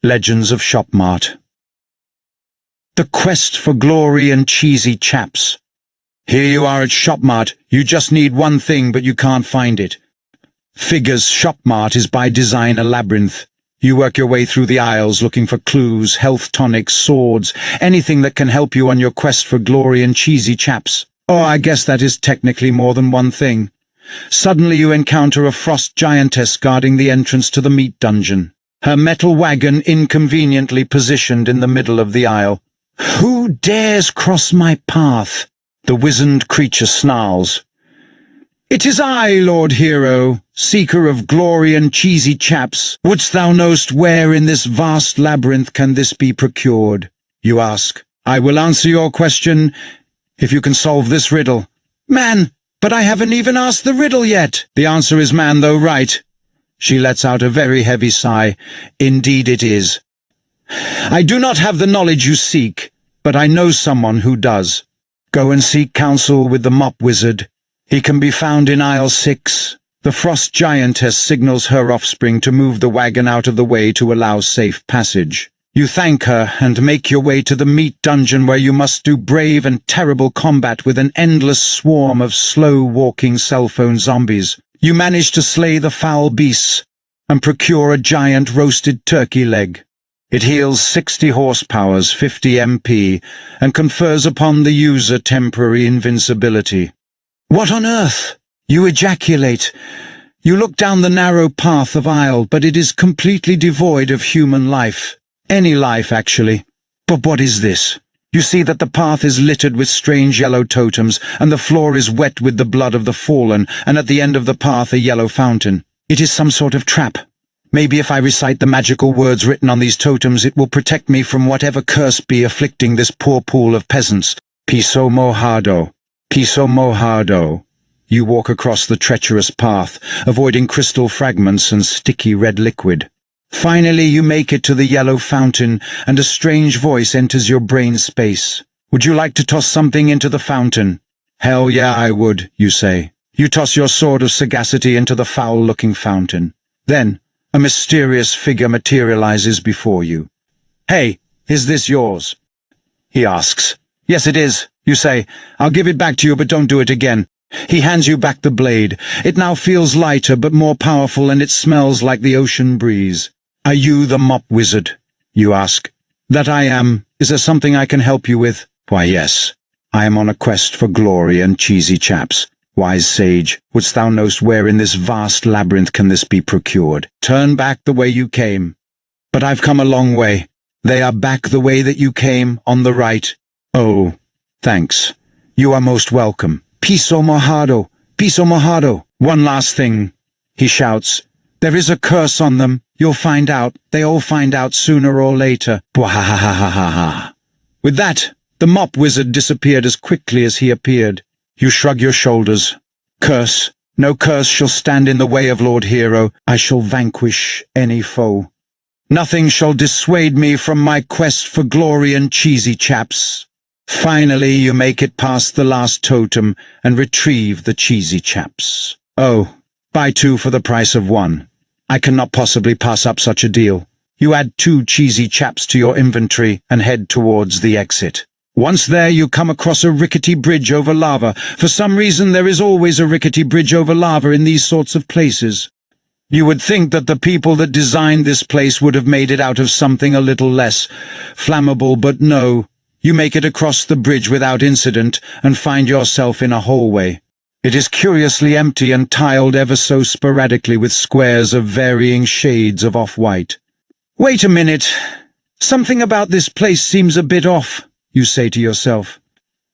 Legends of Shopmart. The quest for glory and cheesy chaps. Here you are at Shopmart. You just need one thing, but you can't find it. Figures Shopmart is by design a labyrinth. You work your way through the aisles looking for clues, health tonics, swords, anything that can help you on your quest for glory and cheesy chaps. Oh, I guess that is technically more than one thing. Suddenly you encounter a frost giantess guarding the entrance to the meat dungeon. Her metal wagon inconveniently positioned in the middle of the aisle. "Who dares cross my path?" the wizened creature snarls. "It is I, Lord Hero, seeker of glory and cheesy chaps. Wouldst thou knowst where in this vast labyrinth can this be procured?" you ask. "I will answer your question if you can solve this riddle." "Man, but I haven't even asked the riddle yet." "The answer is man, though, right?" She lets out a very heavy sigh. "Indeed it is. I do not have the knowledge you seek, but I know someone who does. Go and seek counsel with the mop wizard. He can be found in aisle 6. The frost giantess signals her offspring to move the wagon out of the way to allow safe passage. You thank her and make your way to the meat dungeon, where you must do brave and terrible combat with an endless swarm of slow-walking cell phone zombies. You manage to slay the foul beasts and procure a giant roasted turkey leg. It heals 60 horsepowers, 50 MP, and confers upon the user temporary invincibility. "What on earth?" you ejaculate. You look down the narrow path of aisle, but it is completely devoid of human life. Any life, actually. But what is this? You see that the path is littered with strange yellow totems, and the floor is wet with the blood of the fallen, and at the end of the path a yellow fountain. It is some sort of trap. Maybe if I recite the magical words written on these totems, it will protect me from whatever curse be afflicting this poor pool of peasants. Piso mojado. Piso mojado. You walk across the treacherous path, avoiding crystal fragments and sticky red liquid. Finally you make it to the yellow fountain, and a strange voice enters your brain space. "Would you like to toss something into the fountain?" "Hell yeah, I would," you say. You toss your sword of sagacity into the foul-looking fountain. Then, a mysterious figure materializes before you. "Hey, is this yours?" he asks. "Yes, it is," you say. "I'll give it back to you, but don't do it again." He hands you back the blade. It now feels lighter but more powerful, and it smells like the ocean breeze. "Are you the mop wizard?" you ask. "That I am. Is there something I can help you with?" "Why, yes. I am on a quest for glory and cheesy chaps. Wise sage, wouldst thou knowst where in this vast labyrinth can this be procured? Turn back the way you came." "But I've come a long way." "They are back the way that you came, on the right." "Oh, thanks. You are most welcome." "Piso mojado, piso mojado." "One last thing," he shouts. "There is a curse on them. You'll find out. They all find out sooner or later." Bwahahahaha. With that, the mop wizard disappeared as quickly as he appeared. You shrug your shoulders. "Curse. No curse shall stand in the way of Lord Hero. I shall vanquish any foe. Nothing shall dissuade me from my quest for glory and cheesy chaps." Finally, you make it past the last totem and retrieve the cheesy chaps. "Oh, buy 2 for the price of 1. I cannot possibly pass up such a deal." You add 2 cheesy chaps to your inventory and head towards the exit. Once there, you come across a rickety bridge over lava. For some reason, there is always a rickety bridge over lava in these sorts of places. You would think that the people that designed this place would have made it out of something a little less flammable, but no. You make it across the bridge without incident and find yourself in a hallway. It is curiously empty and tiled ever so sporadically with squares of varying shades of off-white. "Wait a minute. Something about this place seems a bit off," you say to yourself.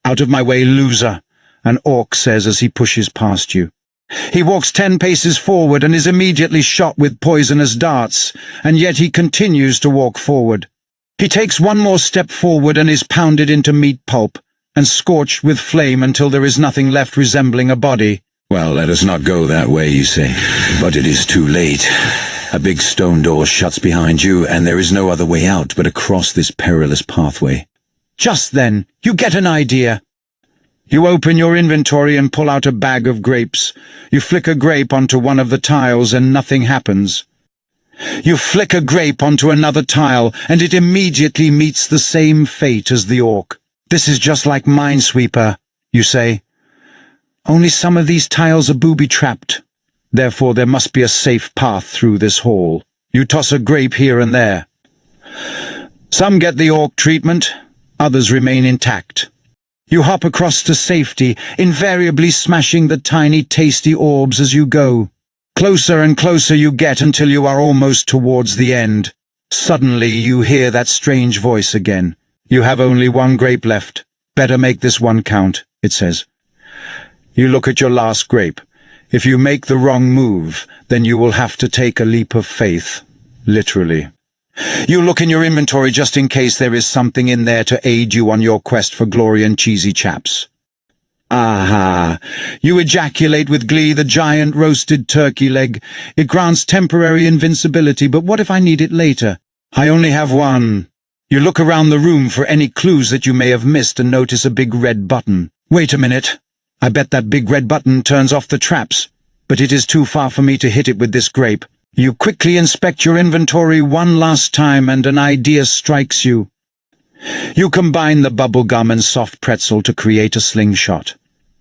"Out of my way, loser," an orc says as he pushes past you. He walks 10 paces forward and is immediately shot with poisonous darts, and yet he continues to walk forward. He takes one more step forward and is pounded into meat pulp and scorched with flame until there is nothing left resembling a body. "Well, let us not go that way," you say, "but it is too late. A big stone door shuts behind you, and there is no other way out but across this perilous pathway." Just then, you get an idea. You open your inventory and pull out a bag of grapes. You flick a grape onto one of the tiles and nothing happens. You flick a grape onto another tile, and it immediately meets the same fate as the orc. This is just like Minesweeper, you say. Only some of these tiles are booby-trapped. Therefore there must be a safe path through this hall. You toss a grape here and there. Some get the orc treatment, others remain intact. You hop across to safety, invariably smashing the tiny tasty orbs as you go. Closer and closer you get until you are almost towards the end. Suddenly you hear that strange voice again. You have only one grape left. Better make this one count, it says. You look at your last grape. If you make the wrong move, then you will have to take a leap of faith. Literally. You look in your inventory just in case there is something in there to aid you on your quest for glory and cheesy chaps. Aha! You ejaculate with glee the giant roasted turkey leg. It grants temporary invincibility, but what if I need it later? I only have one. You look around the room for any clues that you may have missed and notice a big red button. Wait a minute. I bet that big red button turns off the traps, but it is too far for me to hit it with this grape. You quickly inspect your inventory one last time and an idea strikes you. You combine the bubble gum and soft pretzel to create a slingshot.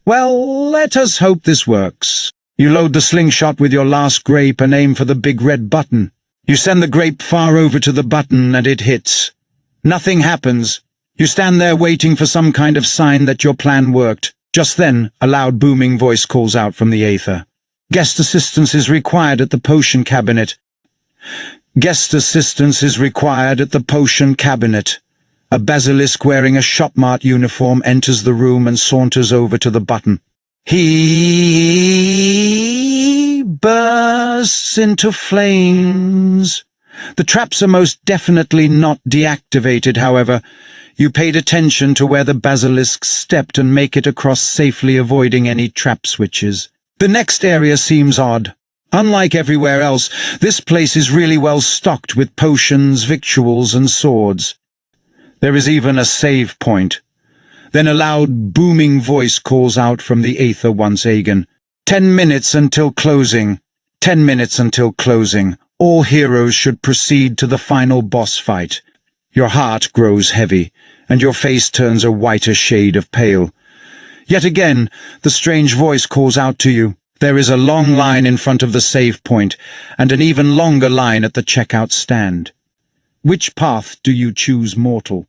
Well, let us hope this works. You load the slingshot with your last grape and aim for the big red button. You send the grape far over to the button and it hits. Nothing happens. You stand there waiting for some kind of sign that your plan worked. Just then, a loud booming voice calls out from the aether. Guest assistance is required at the potion cabinet. Guest assistance is required at the potion cabinet. A basilisk wearing a Shopmart uniform enters the room and saunters over to the button. He bursts into flames. The traps are most definitely not deactivated, however. You paid attention to where the basilisk stepped and make it across safely, avoiding any trap switches. The next area seems odd. Unlike everywhere else, this place is really well stocked with potions, victuals, and swords. There is even a save point. Then a loud, booming voice calls out from the aether once again. 10 minutes until closing. 10 minutes until closing. All heroes should proceed to the final boss fight. Your heart grows heavy, and your face turns a whiter shade of pale. Yet again, the strange voice calls out to you. There is a long line in front of the save point, and an even longer line at the checkout stand. Which path do you choose, mortal?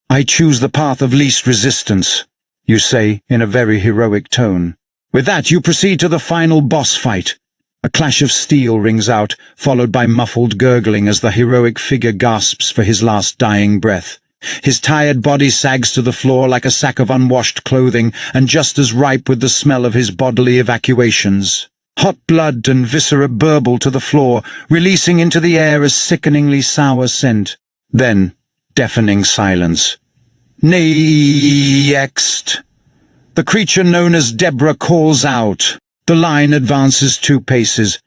I choose the path of least resistance, you say in a very heroic tone. With that, you proceed to the final boss fight. A clash of steel rings out, followed by muffled gurgling as the heroic figure gasps for his last dying breath. His tired body sags to the floor like a sack of unwashed clothing, and just as ripe with the smell of his bodily evacuations. Hot blood and viscera burble to the floor, releasing into the air a sickeningly sour scent. Then, deafening silence. Next. The creature known as Deborah calls out. The line advances 2 paces.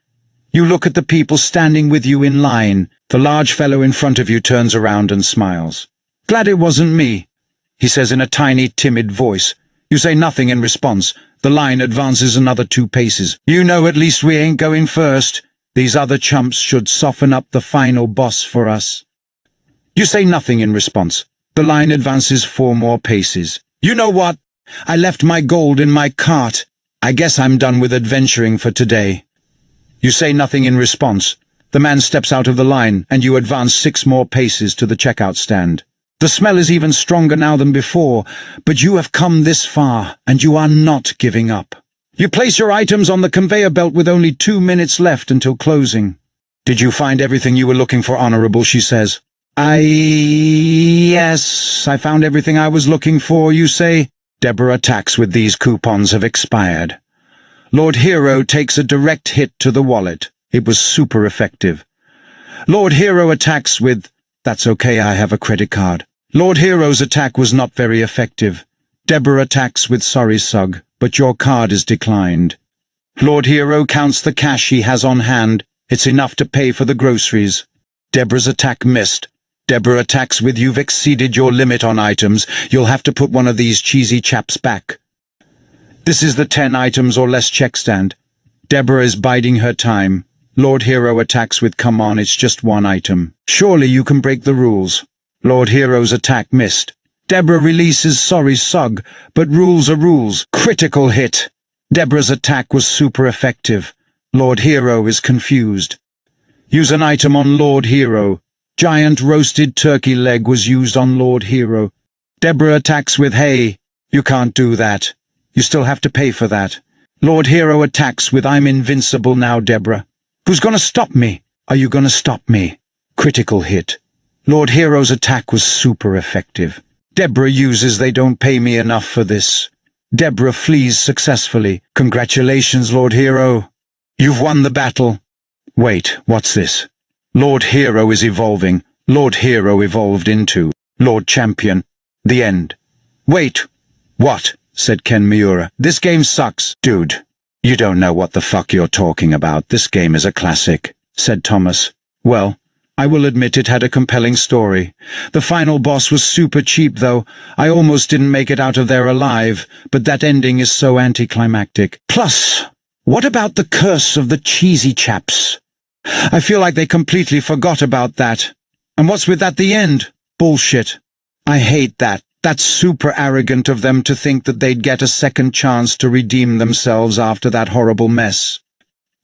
You look at the people standing with you in line. The large fellow in front of you turns around and smiles. Glad it wasn't me, he says in a tiny, timid voice. You say nothing in response. The line advances another 2 paces. You know at least we ain't going first. These other chumps should soften up the final boss for us. You say nothing in response. The line advances 4 more paces. You know what? I left my gold in my cart. I guess I'm done with adventuring for today. You say nothing in response. The man steps out of the line, and you advance 6 more paces to the checkout stand. The smell is even stronger now than before, but you have come this far, and you are not giving up. You place your items on the conveyor belt with only 2 minutes left until closing. Did you find everything you were looking for, Honorable? She says. Yes, I found everything I was looking for, you say. Deborah attacks with these coupons have expired. Lord Hero takes a direct hit to the wallet. It was super effective. Lord Hero attacks with, that's okay, I have a credit card. Lord Hero's attack was not very effective. Deborah attacks with sorry sug, but your card is declined. Lord Hero counts the cash he has on hand. It's enough to pay for the groceries. Deborah's attack missed. Deborah attacks with you've exceeded your limit on items. You'll have to put one of these cheesy chaps back. This is the 10 items or less check stand. Deborah is biding her time. Lord Hero attacks with come on, it's just one item. Surely you can break the rules. Lord Hero's attack missed. Deborah releases sorry sug, but rules are rules. Critical hit. Deborah's attack was super effective. Lord Hero is confused. Use an item on Lord Hero. Giant roasted turkey leg was used on Lord Hero. Deborah attacks with hey. You can't do that. You still have to pay for that. Lord Hero attacks with I'm invincible now, Deborah. Who's gonna stop me? Are you gonna stop me? Critical hit. Lord Hero's attack was super effective. Deborah uses they don't pay me enough for this. Deborah flees successfully. Congratulations, Lord Hero. You've won the battle. Wait, what's this? Lord Hero is evolving. Lord Hero evolved into Lord Champion. The end. Wait. What? Said Ken Miura. This game sucks. Dude, you don't know what the fuck you're talking about. This game is a classic, said Thomas. Well, I will admit it had a compelling story. The final boss was super cheap, though. I almost didn't make it out of there alive, but that ending is so anticlimactic. Plus, what about the curse of the cheesy chaps? I feel like they completely forgot about that. And what's with at the end? Bullshit. I hate that. That's super arrogant of them to think that they'd get a second chance to redeem themselves after that horrible mess.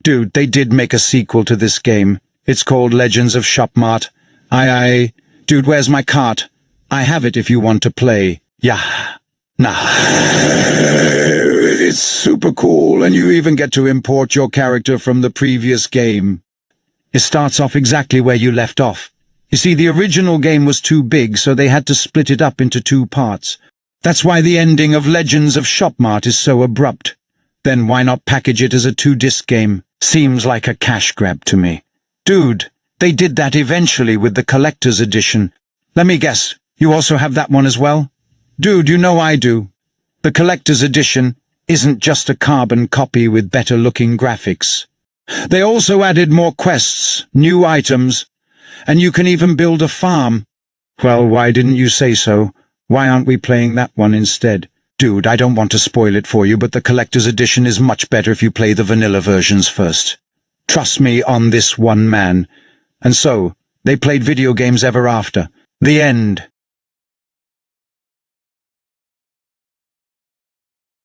Dude, they did make a sequel to this game. It's called Legends of Shopmart. Dude, where's my cart? I have it if you want to play. Yeah. Nah. It's super cool, and you even get to import your character from the previous game. It starts off exactly where you left off. You see, the original game was too big, so they had to split it up into 2 parts. That's why the ending of Legends of Shopmart is so abrupt. Then why not package it as a 2-disc game? Seems like a cash grab to me. Dude, they did that eventually with the collector's edition. Let me guess, you also have that one as well? Dude, you know I do. The collector's edition isn't just a carbon copy with better-looking graphics. They also added more quests, new items, and you can even build a farm. Well, why didn't you say so? Why aren't we playing that one instead? Dude, I don't want to spoil it for you, but the collector's edition is much better if you play the vanilla versions first. Trust me on this one, man. And so, they played video games ever after. The end.